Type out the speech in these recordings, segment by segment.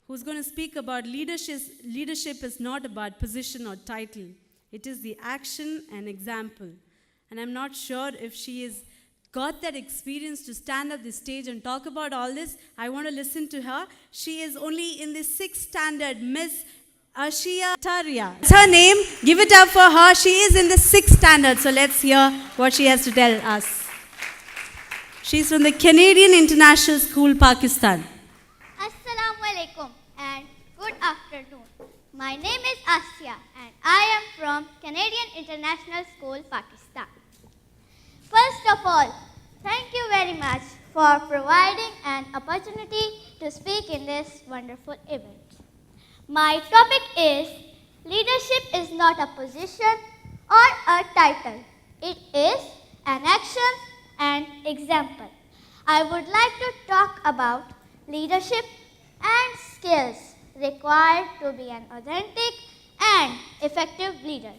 who's going to speak about leadership. Leadership is not about position or title. It is the action and example. And I'm not sure if she has got that experience to stand up the stage and talk about all this. I want to listen to her. She is only in the 6th standard, Miss Ashia Taria. It's her name. Give it up for her. She is in the 6th standard. So let's hear what she has to tell us. She's from the Canadian International School, Pakistan. Assalamu alaikum and good afternoon. My name is Asya and I am from Canadian International School, Pakistan. First of all, thank you very much for providing an opportunity to speak in this wonderful event. My topic is leadership is not a position or a title. It is an action and example. I would like to talk about leadership and skills required to be an authentic and effective leader.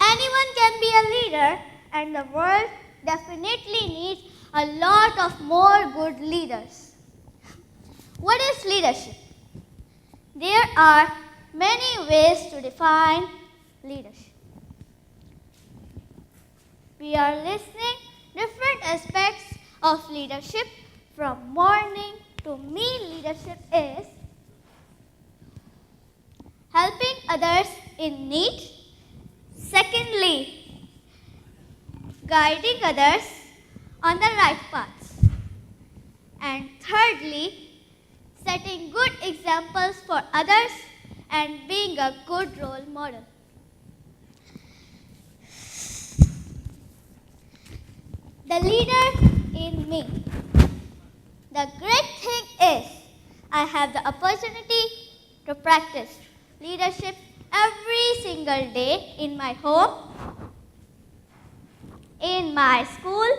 Anyone can be a leader, and the world definitely needs a lot of more good leaders. What is leadership? There are many ways to define leadership. We are listening different aspects of leadership. From morning to me, leadership is helping others in need. Secondly, guiding others on the right path. And thirdly, setting good examples for others and being a good role model. The leader in me. The great thing is I have the opportunity to practice leadership every single day in my home, in my school,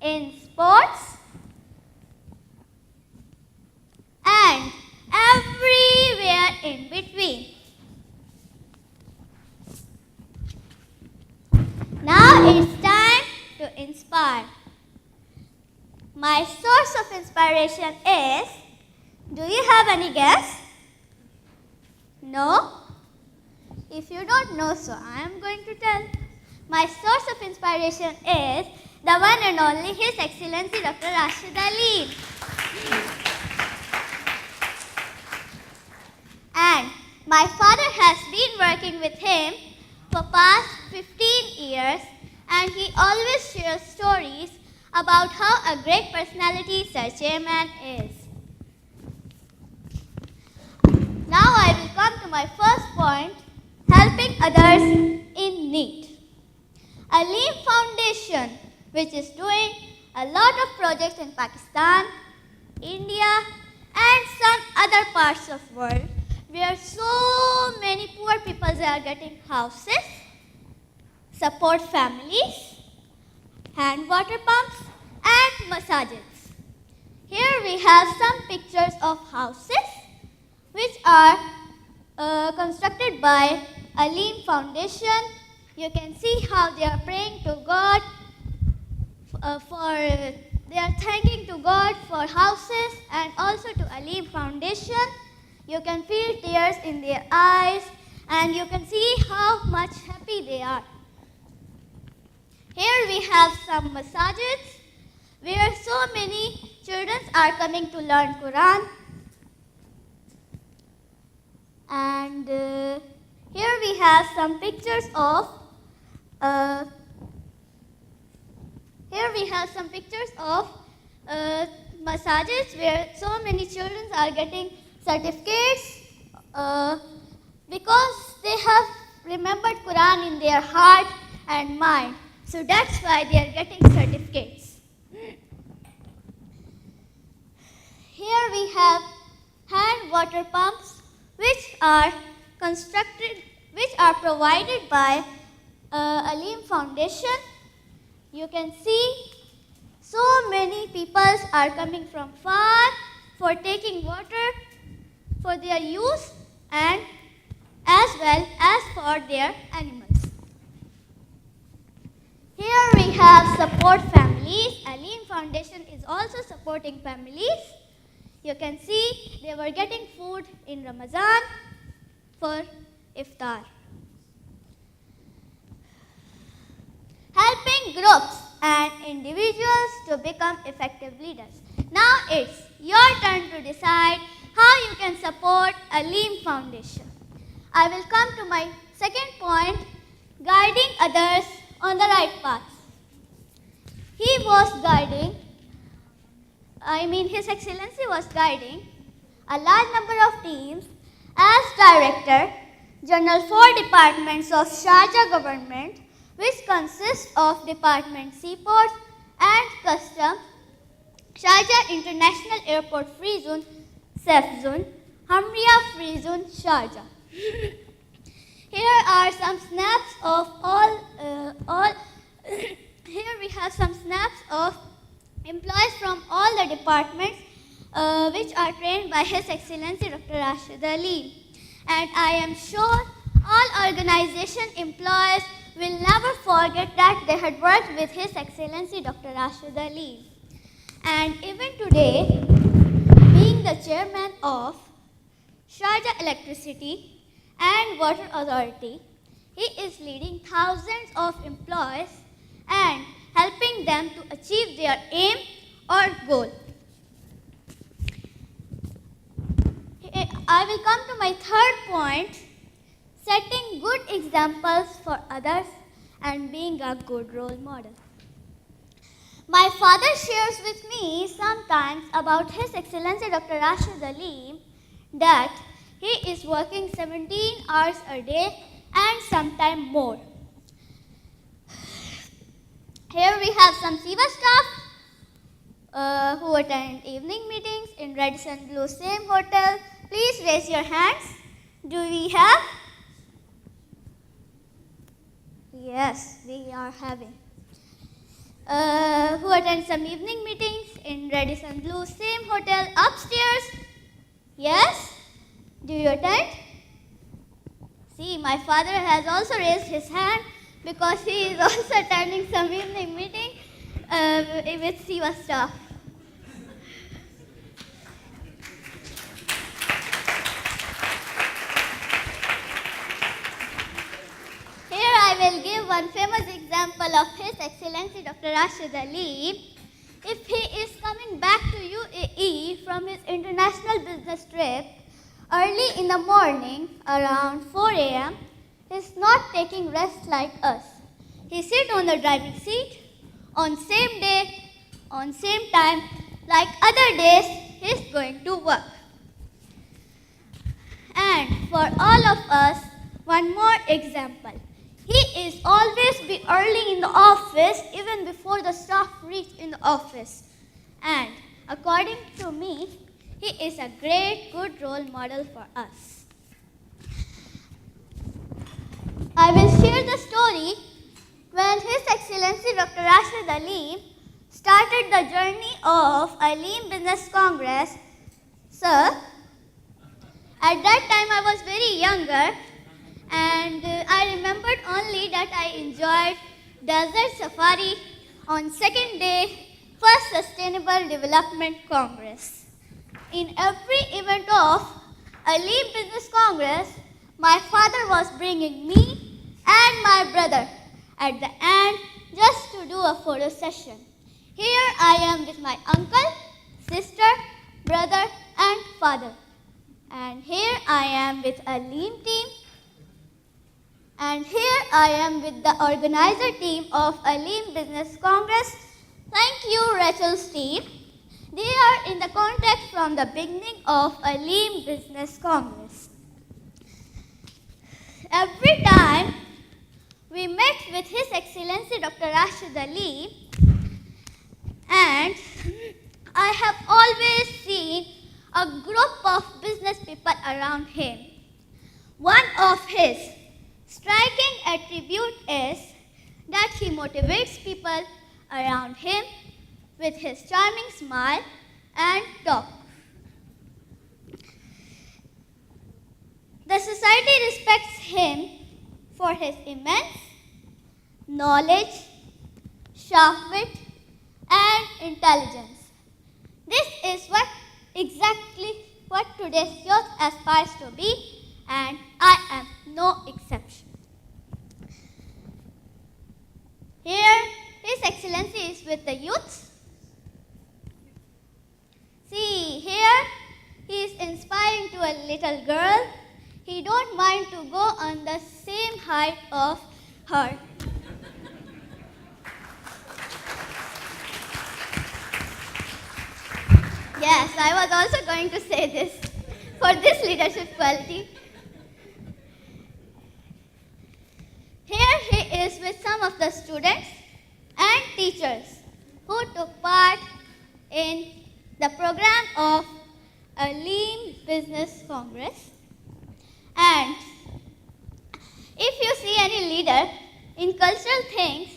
in sports, and everywhere in between. Now it's time to inspire. My source of inspiration is, do you have any guess? No? If you don't know, so I am going to tell. My source of inspiration is the one and only His Excellency Dr. Rashid Ali. And my father has been working with him for past 15 years, and he always shares stories about how a great personality Sir Chairman is. Now I will come to my first point, helping others in need. Aleem Foundation, which is doing a lot of projects in Pakistan, India, and some other parts of the world, where so many poor people are getting houses, support families, hand water pumps, and massages. Here we have some pictures of houses which are constructed by Aleem Foundation. You can see how they are praying to God they are thanking to God for houses and also to Aleem Foundation. You can feel tears in their eyes and you can see how much happy they are. Here we have some massages where so many children are coming to learn Quran. And here we have some pictures of massages where so many children are getting certificates because they have remembered Quran in their heart and mind. So that's why they are getting certificates. Here we have hand water pumps which are provided by Aleem Foundation. You can see so many people are coming from far for taking water for their use and as well as for their animals. Here we have support families. families. Aleem Foundation is also supporting families. You can see they were getting food in Ramadan for iftar. Helping groups and individuals to become effective leaders. Now it's your turn to decide how you can support Aleem Foundation. I will come to my second point, guiding others on the right path. His Excellency was guiding a large number of teams as director, General 4 departments of Sharjah government, which consist of Department Seaports and Customs, Sharjah International Airport Free Zone, Safe Zone, Hamria Free Zone, Sharjah. Here are some snaps of Here we have some snaps of employees from all the departments which are trained by His Excellency Dr. Rashid Ali. And I am sure all organization employees will never forget that they had worked with His Excellency Dr. Rashid Ali. And even today, being the chairman of Sharjah Electricity and Water Authority, he is leading thousands of employees and helping them to achieve their aim or goal. I will come to my third point, setting good examples for others and being a good role model. My father shares with me sometimes about His Excellency Dr. Rashid Ali that he is working 17 hours a day and sometimes more. Here we have some SEWA staff who attend evening meetings in Radisson Blu same hotel. Please raise your hands. Do we have? Yes, we are having. Who attend some evening meetings in Radisson Blu same hotel upstairs? Yes? Do you attend? See, my father has also raised his hand because he is also attending some evening meeting with SEWA staff. Here I will give one famous example of His Excellency Dr. Rashid Ali. If he is coming back to UAE from his international business trip, early in the morning, around 4 a.m., he's not taking rest like us. He sits on the driving seat on same day, on same time, like other days, he's going to work. And for all of us, one more example. He is always be early in the office, even before the staff reach in the office. And according to me, he is a great, good role model for us. I will share the story when His Excellency Dr. Rashid Ali started the journey of Aleem Business Congress. Sir, at that time I was very younger and I remembered only that I enjoyed Desert Safari on second day, first Sustainable Development Congress. In every event of Aleem Business Congress, my father was bringing me and my brother at the end just to do a photo session. Here I am with my uncle, sister, brother and father. And here I am with Aleem team. And here I am with the organizer team of Aleem Business Congress. Thank you, Rachel's team. They are in the contact from the beginning of Aleem Business Congress. Every time we met with His Excellency Dr. Rashid Ali, and I have always seen a group of business people around him. One of his striking attribute is that he motivates people around him with his charming smile and talk. The society respects him for his immense knowledge, sharp wit, and intelligence. This is exactly what today's youth aspires to be, and I am no exception. Here, His Excellency is with the youth. See, here he is inspiring to a little girl. He don't mind to go on the same height of her. Yes, I was also going to say this for this leadership quality. Here he is with some of the students and teachers who took part in the program of a Lean Business Congress. And if you see any leader in cultural things,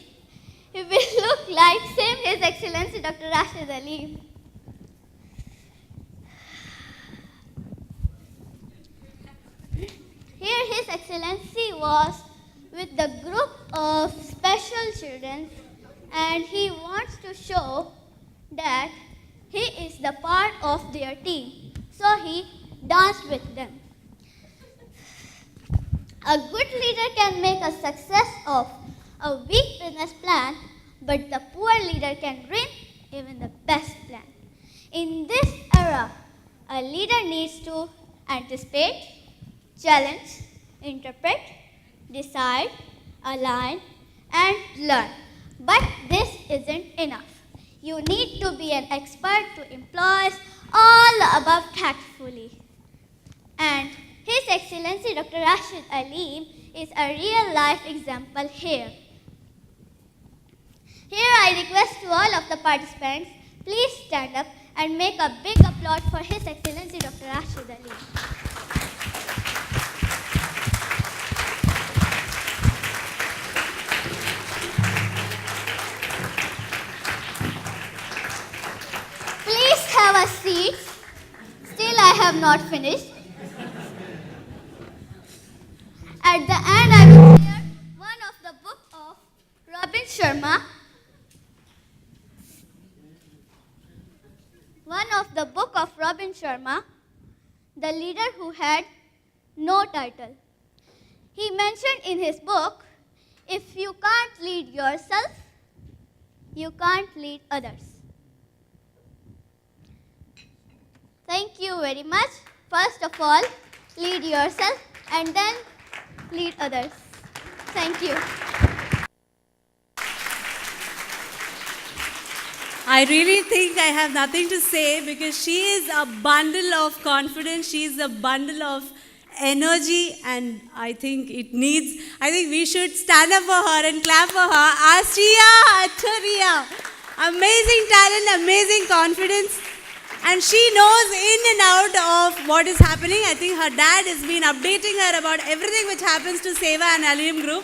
he will look like same His Excellency Dr. Rashid Aleem. Here His Excellency was with the group of special children, and he wants to show that he is the part of their team. So he danced with them. A good leader can make a success of a weak business plan, but the poor leader can ruin even the best plan. In this era, a leader needs to anticipate, challenge, interpret, decide, align, and learn. But this isn't enough. You need to be an expert to employ all the above tactfully. And His Excellency Dr. Rashid Aleem is a real-life example here. Here I request to all of the participants, please stand up and make a big applause for His Excellency Dr. Rashid Aleem. Please have a seat. Still I have not finished. At the end I will share one of the book of Robin Sharma. One of the book of Robin Sharma, the leader who had no title. He mentioned in his book, if you can't lead yourself, you can't lead others. Thank you very much. First of all, lead yourself and then lead others. Thank you. I really think I have nothing to say because she is a bundle of confidence. She is a bundle of energy, and I think we should stand up for her and clap for her. Asriya Acharia. Amazing talent, amazing confidence. And she knows in and out of what is happening. I think her dad has been updating her about everything which happens to Seva and Aleem Group.